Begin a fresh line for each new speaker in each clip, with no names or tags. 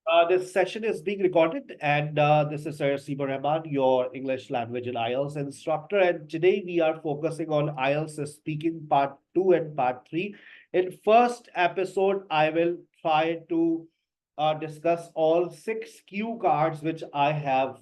This session is being recorded, and this is Sir Siba Rahman, your English language and IELTS instructor. And today we are focusing on IELTS speaking part 2 and part 3. In first episode, I will try to discuss all 6 cue cards which I have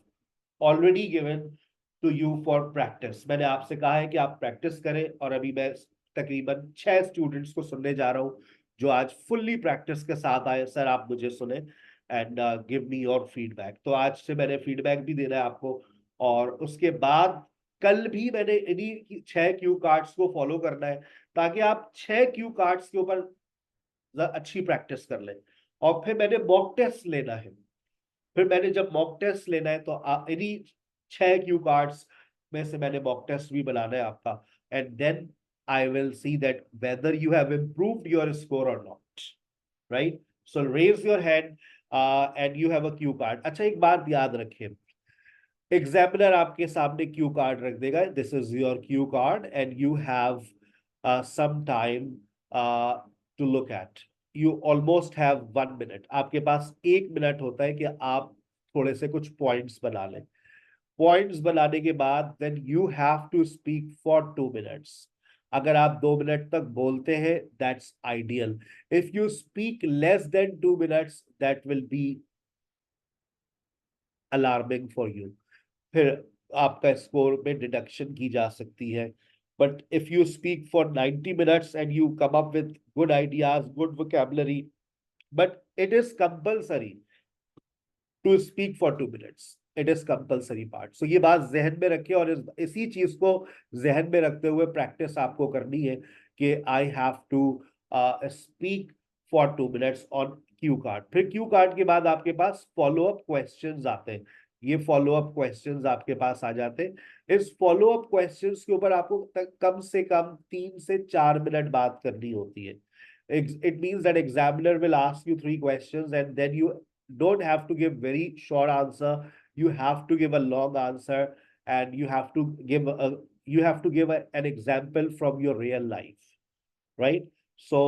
already given to you for practice. मैंने आपसे कहा है कि आप practice करें और अभी मैं तकरीबन 6 स्टूडेंट्स को सुनने जा रहा हूँ जो आज फुल्ली प्रैक्टिस के साथ आए। सर आप मुझे सुने and give me your feedback. तो आज से मैंने फीडबैक भी देना है आपको, और उसके बाद कल भी मैंने इन्हीं 6 क्यू कार्ड्स को फॉलो करना है ताकि आप 6 क्यू कार्ड्स के ऊपर अच्छी प्रैक्टिस कर लें। और फिर मैंने मॉक टेस्ट लेना है। फिर मैंने जब मॉक टेस्ट लेना है तो इन्हीं 6 क्यू कार्ड्स में से मैंने मॉक टेस्ट भी बनाना है आपका, and then I will see that whether you have improved your score और not, right? So raise your hand and you have a cue card. अच्छा, एक बात याद रखें, एग्जामिनर आपके सामने क्यू कार्ड रख देगा, this is your cue card and you have some time to look at. You almost have 1 minute, आपके पास 1 मिनट होता है कि आप थोड़े से कुछ पॉइंट्स बना लें। पॉइंट्स बनाने के बाद then you have to speak for 2 minutes. अगर आप 2 मिनट तक बोलते हैं that's ideal. If you speak less then 2 minutes that will be alarming for you. फिर आपका स्कोर में डिडक्शन की जा सकती है। But if you speak for 90 minutes and you come up with good ideas, good vocabulary, but it is compulsory to speak for 2 minutes. It is compulsory part. So ये बात जहन में रखें, और इसी चीज को जहन में रखते हुए प्रैक्टिस आपको करनी है कि I have to speak for 2 minutes on cue card. फिर क्यू कार्ड के बाद आपके पास फॉलो अप क्वेश्चंस आते हैं। ये फॉलो अप क्वेश्चंस आपके पास आ जाते हैं। इस फॉलो अप क्वेश्चंस के ऊपर आपको कम से कम 3 से 4 मिनट बात करनी होती है। It means that examiner will ask you 3 questions, and then you don't have to give very short answer. You have to give a long answer, and you have to give an example from your real life, right? So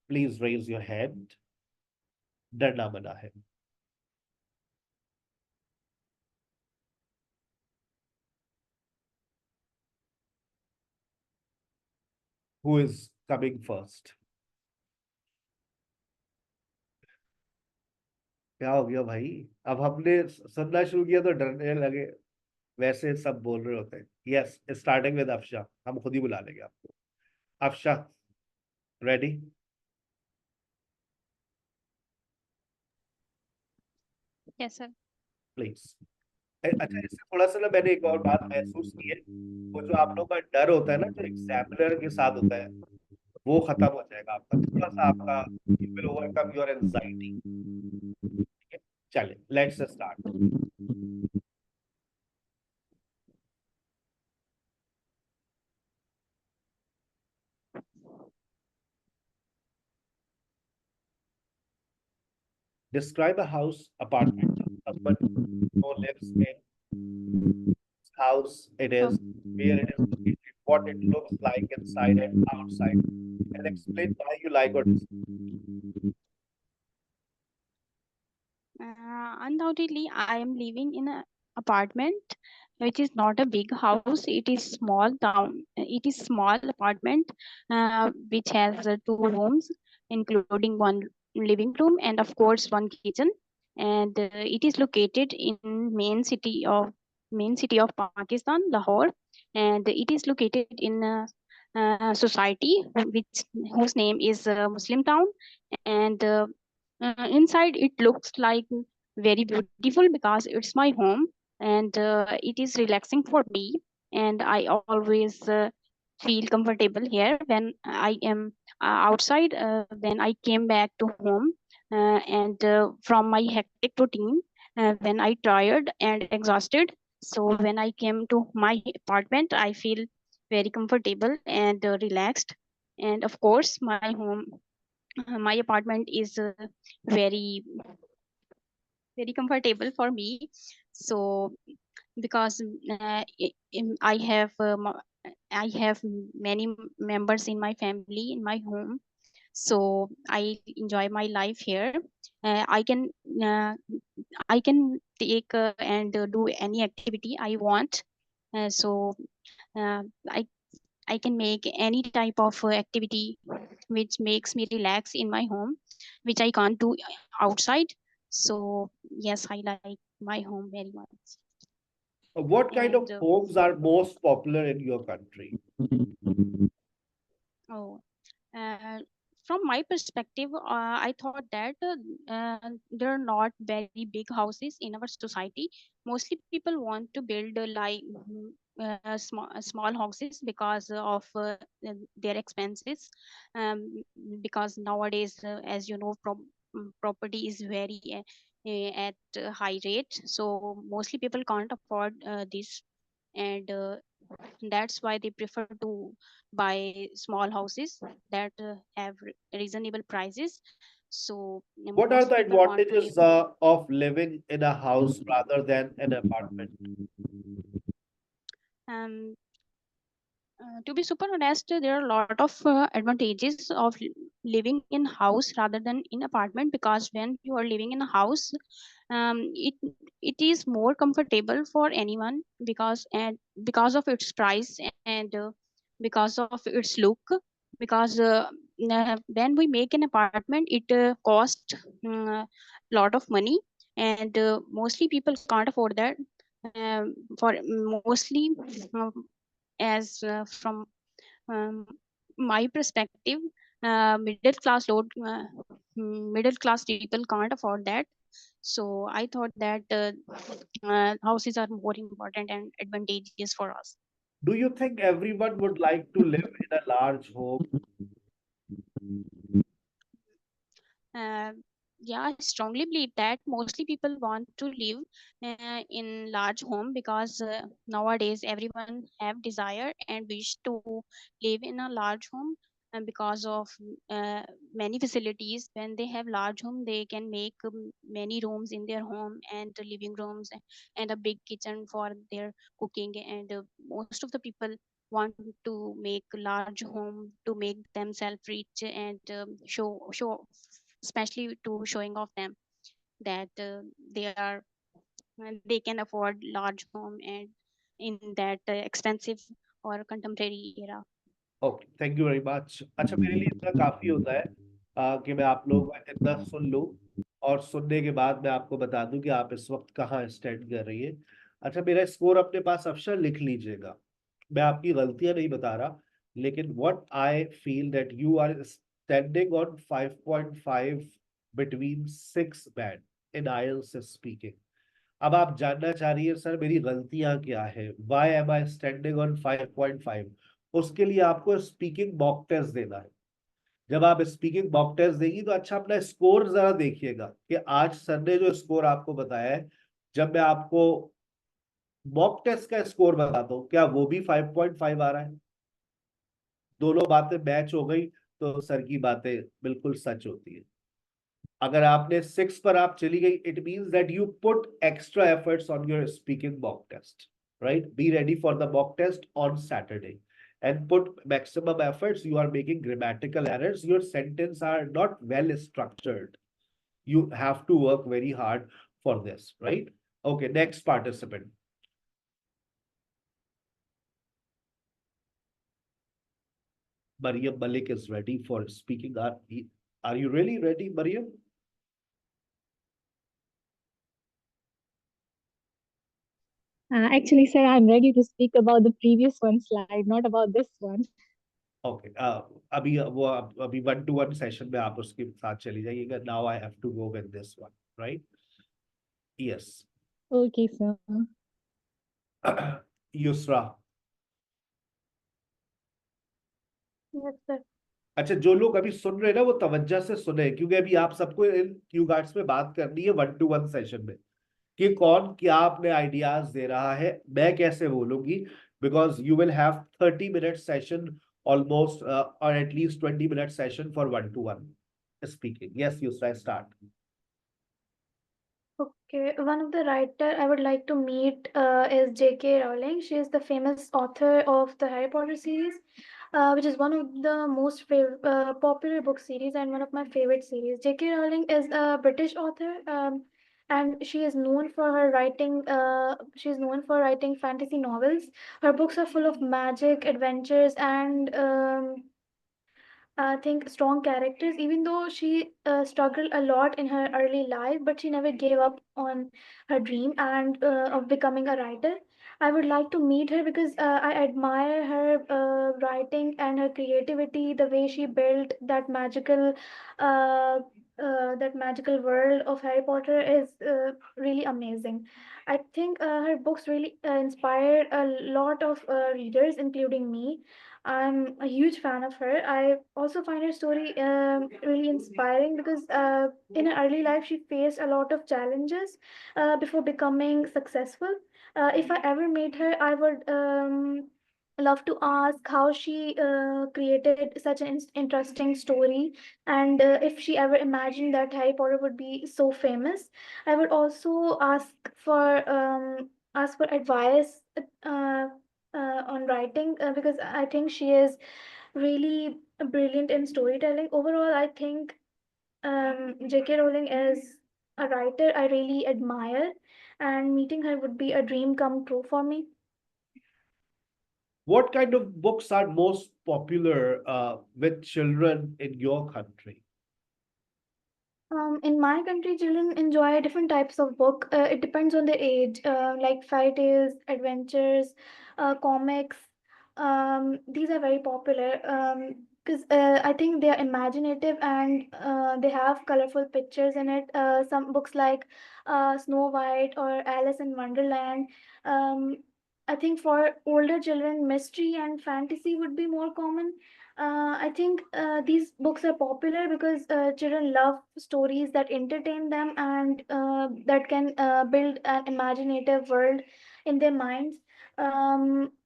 please raise your hand. डरना मना है। Who is coming first? क्या हो गया भाई? अब हमने सुनना शुरू किया तो डरने लगे। वैसे सब बोल रहे होते हैं। Yes, starting with Afsha. हम खुद ही बुला लेंगे आपको। Afsha, ready?
Yes, sir.
Please. अच्छा, इससे थोड़ा सा ना मैंने एक और बात महसूस की है। वो जो आप लोग का डर होता है ना, जो एग्जामिनर के साथ होता है, वो खत्म हो जाएगा आपका। थोड़ा सा आपका you will overcome your anxiety. चलिए, let's start. Describe a house apartment someone who lives in house it is, where it is located, what it looks like inside and outside, and explain why you like or dislike.
Undoubtedly, I am living in an apartment which is not a big house. It is small town. It is small apartment which has 2 rooms, including one living room and of course one kitchen. And it is located in main city of Pakistan, Lahore, and it is located in a society which whose name is Muslim Town. And inside it looks like very beautiful because it's my home, and it is relaxing for me, and I always feel comfortable here when I am outside, when I came back to home, and from my hectic routine, when I tired and exhausted. So when I came to my apartment, I feel very comfortable and relaxed. And of course my apartment is very very comfortable for me. So because I have I have many members in my family in my home, so I enjoy my life here. Uh, I can take and do any activity I want. So uh, I I can make any type of activity which makes me relax in my home, which I can't do outside. So yes, I like my home very much.
What kind of
And
homes are most popular in your country?
oh, uh, from my perspective, I thought that there are not very big houses in our society. Mostly people want to build small houses because of their expenses. Because nowadays, as you know, property is very at a high rate. So mostly people can't afford this, and that's why they prefer to buy small houses that have reasonable prices. So
What are
mostly
the
people want to live.
advantages of living in a house rather than an apartment?
um, to be super honest, there are a lot of advantages of living in house rather than in apartment, because when you are living in a house, it is more comfortable for anyone, because of its price, and because of its look. Because when we make an apartment, it costs a lot of money, and mostly people can't afford that. For mostly, as from um, my perspective, middle class people can't afford that. So I thought that houses are more important and advantageous for us.
Do you think everyone would like to live in a large home?
Uh, yeah, I strongly believe that mostly people want to live in large home, because nowadays everyone have desire and wish to live in a large home, and because of uh, many facilities. When they have large home, they can make many rooms in their home, and living rooms, and a big kitchen for their cooking. And most of the people want to make large home to make themselves rich, and show, especially to showing off them that they can afford large home, and in that expensive or contemporary era.
Okay, thank you very much. अच्छा, मेरे लिए इतना काफी होता है कि मैं आप लोगों का इतना सुन लूं, और सुनने के बाद मैं आपको बता दूं कि आप इस वक्त कहाँ स्टैंड कर रही है। अच्छा, मेरा स्कोर अपने पास अक्षर लिख लीजिएगा। मैं आपकी गलतियां नहीं बता रहा, लेकिन what I feel that you are standing on 5.5 between 6 band in IELTS speaking. अब आप जानना चाह रही है सर मेरी गलतियां क्या है, why am I standing on 5.5। उसके लिए आपको स्पीकिंग मॉक टेस्ट देना है। जब आप स्पीकिंग मॉक टेस्ट देंगी तो अच्छा अपना स्कोर जरा देखिएगा कि आज सर ने जो स्कोर आपको बताया है, जब मैं आपको मॉक टेस्ट का स्कोर बताता हूँ, क्या वो भी 5.5 आ रहा है? दोनों बातें मैच हो गई तो सर की बातें बिल्कुल सच होती है। अगर आपने 6 पर आप चली गई, it means that you put extra efforts on your speaking mock test, right? Be ready for the mock test on Saturday and put maximum efforts. You are making grammatical errors. Your sentence are not well structured. You have to work very hard for this, right? Okay, next participant. Mariam Malik is ready for speaking. Are you really ready, Mariam?
Actually, sir, I'm ready to speak about the previous one slide, not about this one.
Okay, अभी वो अभी 1-to-1 session में आप उसके साथ चली जाइएगा। Now I have to go with this one, right? Yes.
Okay, sir.
Yusra.
Yes, sir.
अच्छा, जो लोग अभी सुन रहे हैं ना वो तवज्जो से सुने, क्योंकि अभी आप सबको इन क्यू गार्ड्स में बात करनी है 1-to-1 सेशन में, कि कौन क्या अपने आइडियाज दे रहा है, मैं कैसे बोलूंगी। Because you will have 30 minute session almost, और at least 20 minute session for 1-to-1 speaking. Yes Yusra, start.
Okay, one of the writer I would like to meet is J.K. Rowling. She is the famous author of the Harry Potter series. which is one of the most popular book series and one of my favorite series. J.K. Rowling is a British author, and she is known for her writing. She is known for writing fantasy novels. Her books are full of magic, adventures, and I think strong characters, even though she struggled a lot in her early life, but she never gave up on her dream and of becoming a writer. I would like to meet her because I admire her writing and her creativity, the way she built uh, that magical world of Harry Potter is really amazing. I think her books really inspired a lot of readers, including me. I'm a huge fan of her. I also find her story really inspiring because in her early life she faced a lot of challenges before becoming successful. If I ever meet her, I would love to ask how she created such an interesting story, and if she ever imagined that Harry Potter would be so famous. I would also ask for advice on writing because I think she is really brilliant in storytelling. Overall, I think J.K. Rowling is a writer I really admire, and meeting her would be a dream come true for me.
What kind of books are most popular with children in your country?
In my country, children enjoy different types of book. It depends on their age, like fairy tales, adventures, comics. These are very popular because I think they are imaginative and they have colorful pictures in it. Some books like Snow White or Alice in Wonderland. Um, I think for older children, mystery and fantasy would be more common. I think these books are popular because children love stories that entertain them and that can build an imaginative world in their minds.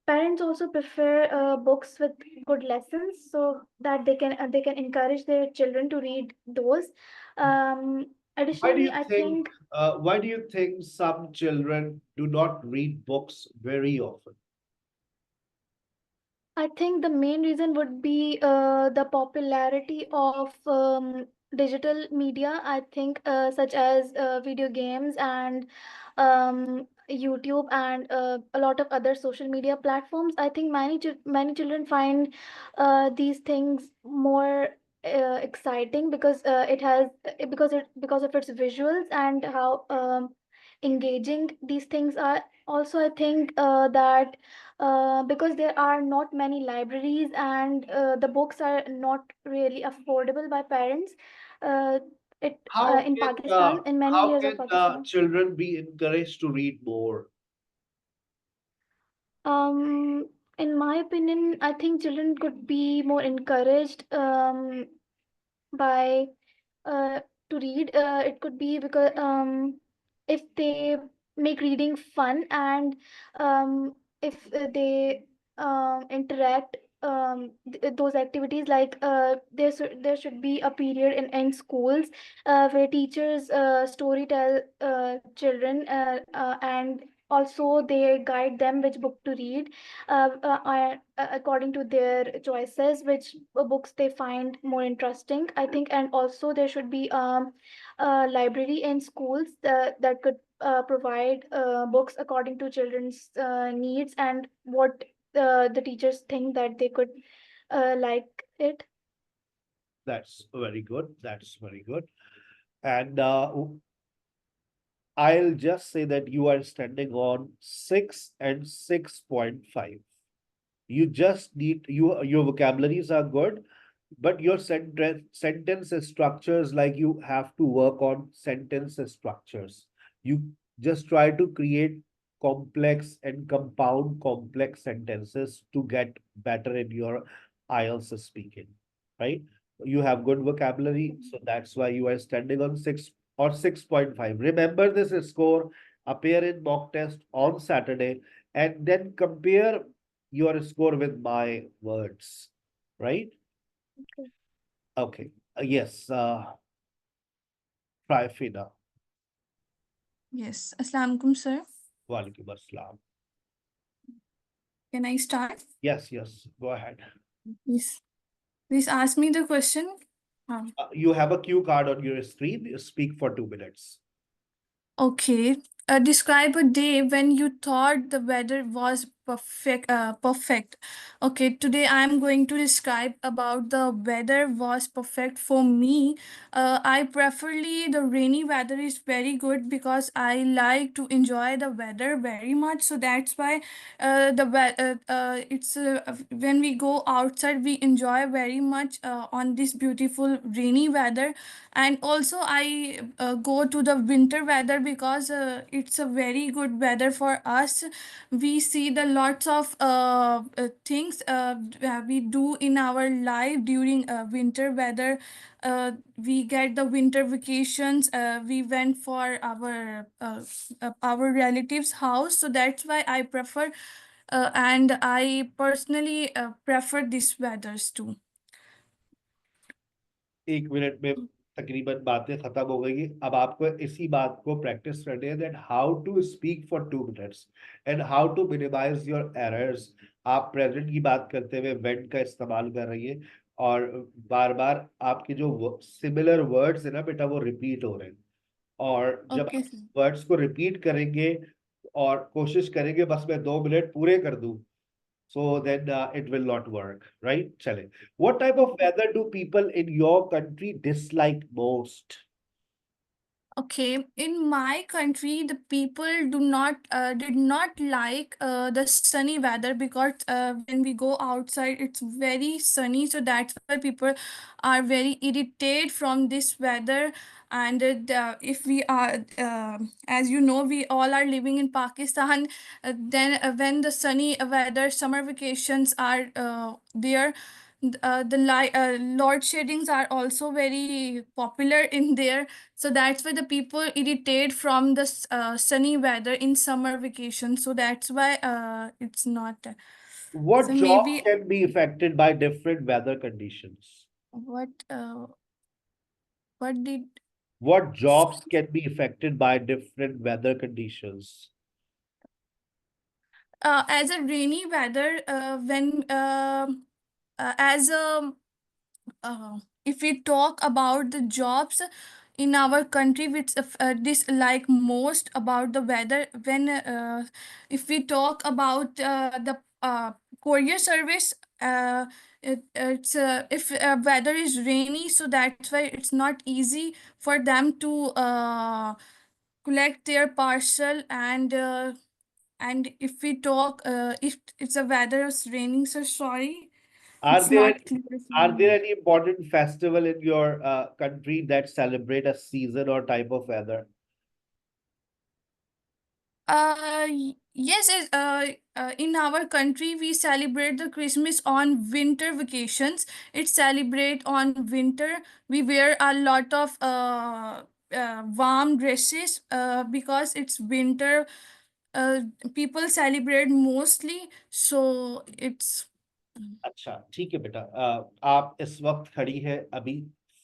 Parents also prefer books with good lessons so that they can encourage their children to read those. Um,
Why do
Additionally,
you
I
think
think
why do you think some children do not read books very often?
I think the main reason would be the popularity of digital media. I think such as video games and YouTube and a lot of other social media platforms. I think many children find these things more exciting because it has because of its visuals and how engaging these things are. Also, I think that because there are not many libraries and the books are not really affordable by parents. Uh, it
How
In
can
Pakistan, in many
how
areas
can
of Pakistan.
children be encouraged to read more?
Um, in my opinion, I think children could be more encouraged by uh, to read. It could be because if they make reading fun and if they interact those activities like there should be a period in schools where teachers story tell children and also they guide them which book to read according to their choices, which books they find more interesting, I think. And also there should be a library in schools that could provide books according to children's needs and what the teachers think that they could like it.
That's very good. That's very good. And I'll just say that you are standing on 6 and 6.5. You just need your vocabularies are good, but your sentence structures, like you have to work on sentence structures. You just try to create complex and compound complex sentences to get better in your IELTS speaking, right? You have good vocabulary, so that's why you are standing on 6 or 6.5. Remember this score, appear in mock test on Saturday, and then compare your score with my words, right?
Okay.
Okay. Yes, try Fina.
Yes. Assalamu alaikum, sir.
Walaikum assalam.
Can I start?
Yes, yes, go ahead.
Please ask me the question.
You have a cue card on your screen. You speak for 2 minutes.
Okay. Describe a day when you thought the weather was perfect. Perfect. Okay. Today I am going to describe about the weather was perfect for me. I preferably the rainy weather is very good because I like to enjoy the weather very much. So that's why it's when we go outside we enjoy very much on this beautiful rainy weather. And also I go to the winter weather because it's a very good weather for us. We see the lots of things we do in our life during winter weather. We get the winter vacations. We went for our relatives house, so that's why I prefer and I personally prefer these weathers too.
1 minute में तकरीबन बातें खत्म हो गई। अब आपको इसी बात को प्रैक्टिस करनी है that how to speak for 2 minutes and how to minimise your errors. आप प्रेजेंट की बात करते हुए वेंट का इस्तेमाल कर रही है और बार बार आपके जो सिमिलर वर्ड्स है ना बेटा वो रिपीट हो रहे हैं। और जब
Okay,
आप
sir.
वर्ड्स को रिपीट करेंगे और कोशिश करेंगे बस मैं 2 मिनट पूरे कर दूं, so then it will not work, right? Chale. What type of weather do people in your country dislike most?
Okay, in my country, the people did not like the sunny weather because when we go outside, it's very sunny. So that's why people are very irritated from this weather. And if we are, as you know, we all are living in Pakistan. Then when the sunny weather, summer vacations are there, the load sheddings are also very popular in there. So that's why the people irritate from the sunny weather in summer vacation. So that's why it's not.
What
So
jobs
maybe
can be affected by different weather conditions?
what did
What jobs can be affected by different weather conditions?
as a rainy weather when as a if we talk about the jobs in our country which dislike most about the weather when if we talk about the courier service, it's if weather is rainy, so that's why it's not easy for them to collect their parcel. And if we talk if it's a weather is raining, so sorry,
Are
it's
there
not
any,
clear for
are
me.
there any important festival in your country that celebrate a season or type of weather?
Yes, in our country, we celebrate the Christmas on winter vacations. It celebrate on winter. We wear a lot of warm dresses because it's winter. Uh, People celebrate mostly, so it's.
अच्छा ठीक है बेटा, आप इस वक्त खड़ी है अभी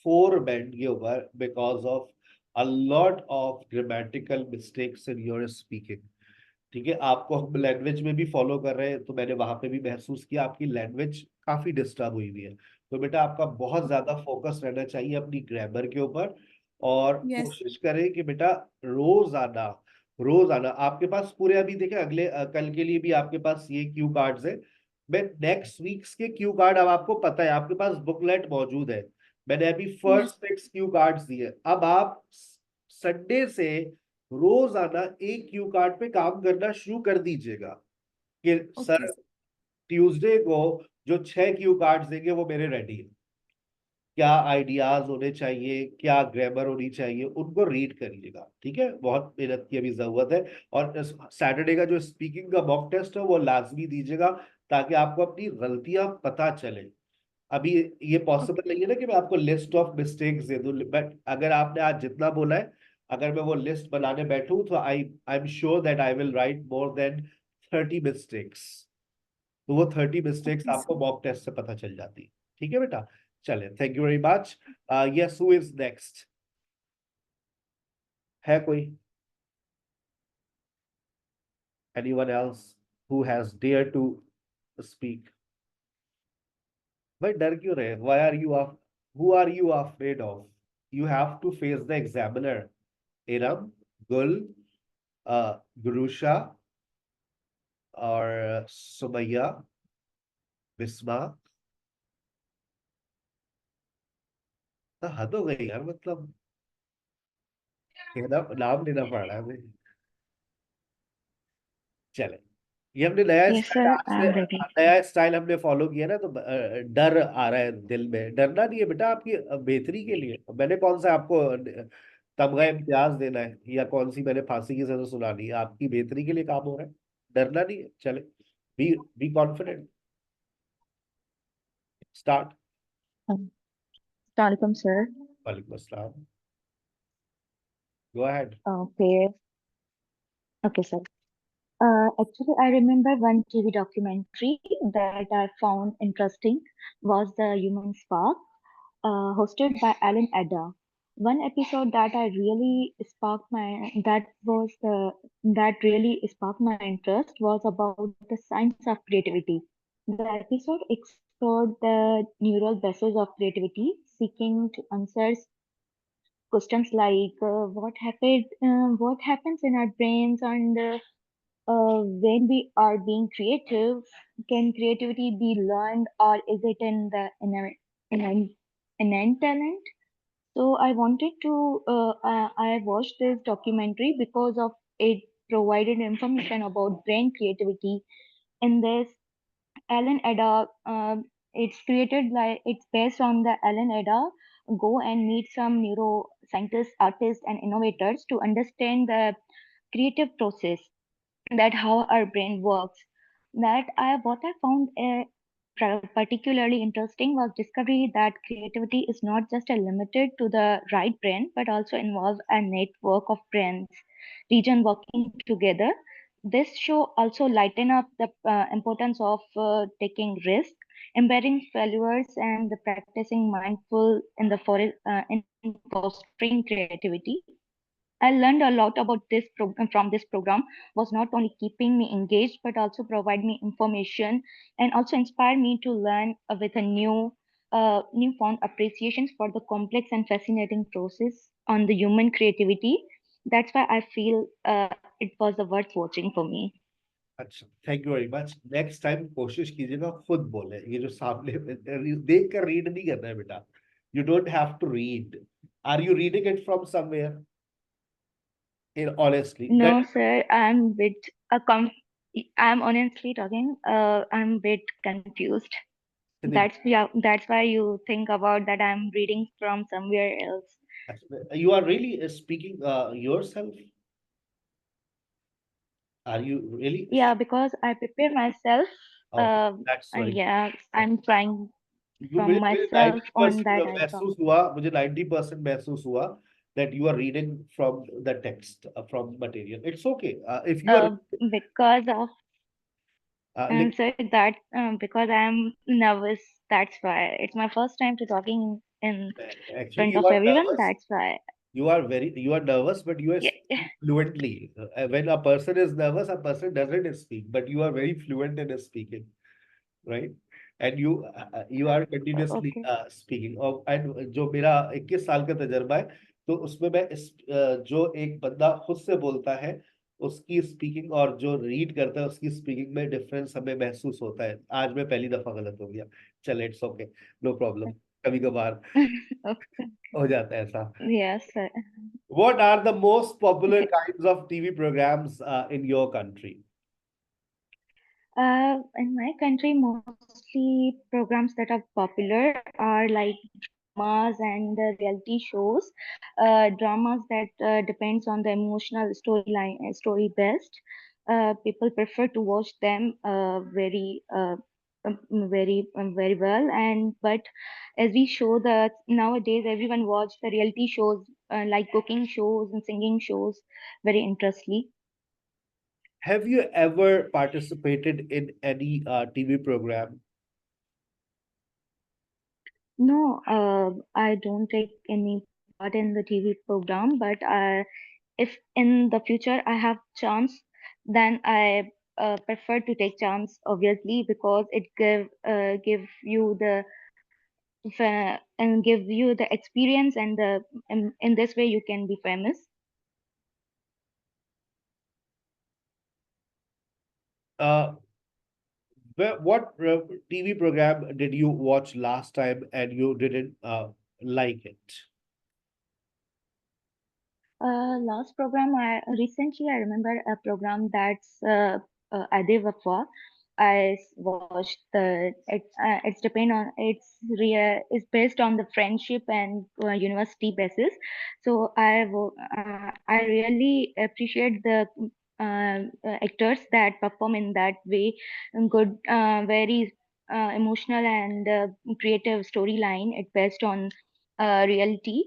4 बैंड के ऊपर because of a lot of grammatical mistakes in your speaking. ठीक है, आपको हम लैंग्वेज में भी फॉलो कर रहे हैं तो मैंने वहां पे भी महसूस किया आपकी लैंग्वेज काफी डिस्टर्ब हुई हुई है। तो बेटा आपका बहुत ज्यादा फोकस रहना चाहिए अपनी ग्रामर के ऊपर और
Yes.
कोशिश करें कि बेटा रोजाना रोजाना आपके पास पूरे अभी देखें अगले कल के लिए भी आपके पास ये क्यू कार्ड्स है। मैं नेक्स्ट वीक्स के क्यू कार्ड अब आपको पता है आपके पास बुकलेट मौजूद है। मैंने अभी
Yes.
फर्स्ट 6 क्यू कार्ड्स दिए। अब आप संडे से रोजाना एक क्यू कार्ड पे काम करना शुरू कर दीजिएगा कि
Okay.
सर ट्यूसडे को जो 6 क्यू कार्ड्स देंगे वो मेरे रेडी है। क्या आइडियाज होने चाहिए, क्या ग्रामर होनी चाहिए, उनको रीड करिएगा। ठीक है, बहुत मेहनत की अभी जरूरत है। और सैटरडे का जो स्पीकिंग का मॉक टेस्ट है वो लाजमी दीजिएगा ताकि आपको अपनी गलतियां पता चले। अभी ये
Okay.
पॉसिबल नहीं है ना कि मैं आपको लिस्ट ऑफ मिस्टेक्स दे दूं, बट अगर आपने आज जितना बोला है अगर मैं वो लिस्ट बनाने बैठूं तो I am sure that I will write more than 30 mistakes. तो वो 30 मिस्टेक्स
Okay,
आपको
sir.
मॉक टेस्ट से पता चल जाती है। ठीक है बेटा, चले, thank you very much. Yes, who is next? है कोई anyone else who has dared to speak? भाई डर क्यों रहे? Why are you who are you afraid of? You have to face the examiner. Iram, Gul, Gurusha, और सुमैया, बिस्मा। तो हद हो गई यार, मतलब नाम लेना पड़ रहा है मुझे। चले, ये हमने नया
Yes,
स्टाइल
sir,
आज
I'm
से,
ready.
नया स्टाइल हमने फॉलो किया ना, तो डर आ रहा है दिल में। डरना नहीं है बेटा, आपकी बेहतरी के लिए। मैंने कौन सा आपको तमगा इम्तियाज देना है, या कौन सी मैंने फांसी की सजा सुनानी है? आपकी बेहतरी के लिए काम हो रहा है, डरना नहीं है। चले, be confident, start.
Um, Assalamualaikum, sir.
वालेकुम अस्सलाम, go ahead.
Okay, okay, sir. Actually, I remember one TV documentary that I found interesting was The Human Spark, hosted by Alan Ada. One episode that I really sparked my that really sparked my interest was about the science of creativity. The episode explored the neural basis of creativity, seeking to answer questions like what happens in our brains, and when we are being creative, can creativity be learned, or is it in the innate, innate talent? So I watched this documentary because of it provided information about brain creativity. In this Alan Ada, it's based on the Alan Ada. Go and meet some neuroscientists, artists, and innovators to understand the creative process, that how our brain works. What I found particularly interesting was discovery that creativity is not just limited to the right brain, but also involves a network of brains region working together. This show also lighten up the importance of taking risk, embedding failures, and the practicing mindful in in fostering creativity. I learned a lot about this program from this program. Was not only keeping me engaged but also provide me information and also inspire me to learn with a newfound appreciations for the complex and fascinating process on the human creativity. That's why I feel it was a worth watching for me.
अच्छा, thank you very much. Next time कोशिश कीजिएगा खुद बोले, ये जो सामने देख कर रीड नहीं करना है बेटा। You don't have to read. Are you reading it from somewhere? In honestly
No,
that,
sir, I'm honestly talking. I'm a bit confused. That's why you think about that I'm reading from somewhere else.
you are really speaking yourself? Are you really?
Yeah, because I prepare myself.
Okay, that's right.
Yeah, I'm trying from
मुझे
myself on
90%
that I saw.
महसूस हुआ, मुझे 90% महसूस हुआ that you are reading from the text, from material. It's okay. If you are,
Because of
like,
sir, that because I'm nervous. That's why it's my first time to talking in
actually
front
you
of
are
everyone.
nervous.
That's why.
You are nervous, but you are
Yeah.
speaking fluently. When a person is nervous, a person doesn't speak, but you are very fluent in speaking, right? And you are continuously
Okay.
speaking. और and जो मेरा 21 साल का तजर्बा है, तो उसमें मैं जो एक बंदा खुद से बोलता है उसकी स्पीकिंग और जो रीड करता है उसकी स्पीकिंग में डिफरेंस हमें महसूस होता है। आज मैं पहली दफा गलत हो गया, चले, इट्स ओके, नो प्रॉब्लम, कभी कभार
Okay.
हो जाता है ऐसा।
Yes, sir.
What are the most popular
Okay.
kinds of TV programs in your country?
In my country, mostly programs that are popular are like dramas and reality shows. Dramas that depends on the emotional storyline, story best. People prefer to watch them very well. And but as we show that nowadays everyone watch the reality shows like cooking shows and singing shows very interestly.
Have you ever participated in any TV program?
No, I don't take any part in the TV program, but if in the future I have chance, then I prefer to take chance, obviously, because it give you the and give you the experience, and in this way you can be famous.
Uh, what TV program did you watch last time and you didn't like it?
Last program, I remember a program that's Ade Wafa. Watched it's depend on it's based on the friendship and university basis. So I really appreciate the actors that perform in that way. Good, very emotional and creative storyline. It's based on reality,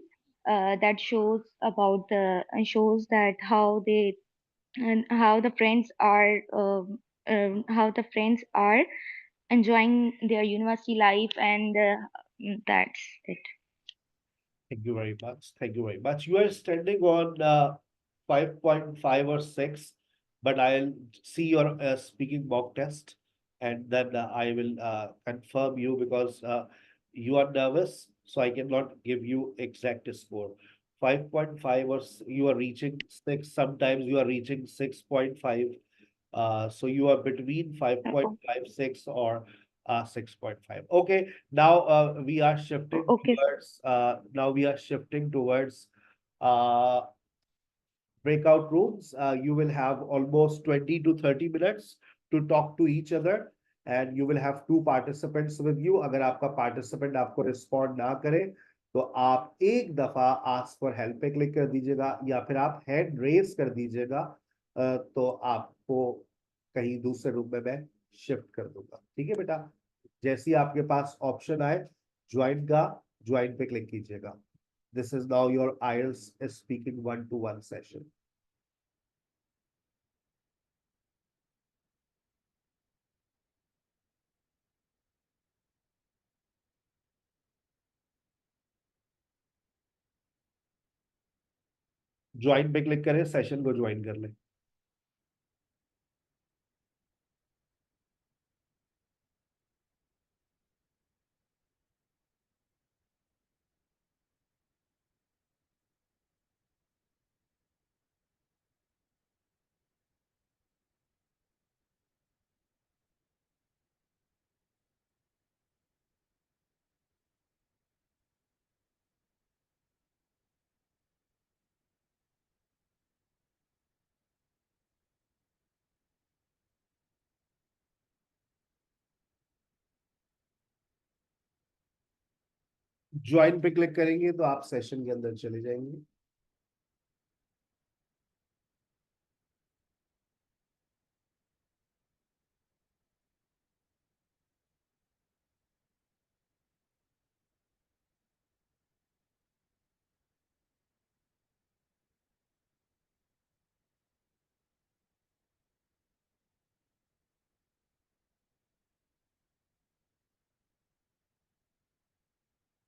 that shows that how they and how the friends are enjoying their university life, and that's it.
Thank you very much. Thank you very much. You are standing on 5.5 or 6, but I'll see your speaking mock test and then I will confirm you because you are nervous, so I cannot give you exact score. 5.5 or you are reaching 6, sometimes you are reaching 6.5. So you are between 5.56 or 6.5. Okay, now
Okay,
we are shifting towards uh breakout rooms. You will have almost 20 to 30 minutes to talk to each other, and you will have two participants with you. अगर आपका participant आपको respond ना करे, तो आप एक दफा ask for help पे click कर दीजिएगा या फिर आप hand raise कर दीजिएगा, तो आपको कहीं दूसरे रूम में मैं शिफ्ट कर दूंगा। ठीक है बेटा, जैसे ही आपके पास ऑप्शन आए ज्वाइन का, ज्वाइन पे क्लिक कीजिएगा। This is now your IELTS is speaking 1-to-1 session. Join पे क्लिक करें, सेशन को ज्वाइन कर लें। ज्वाइन पे क्लिक करेंगे तो आप सेशन के अंदर चले जाएंगे।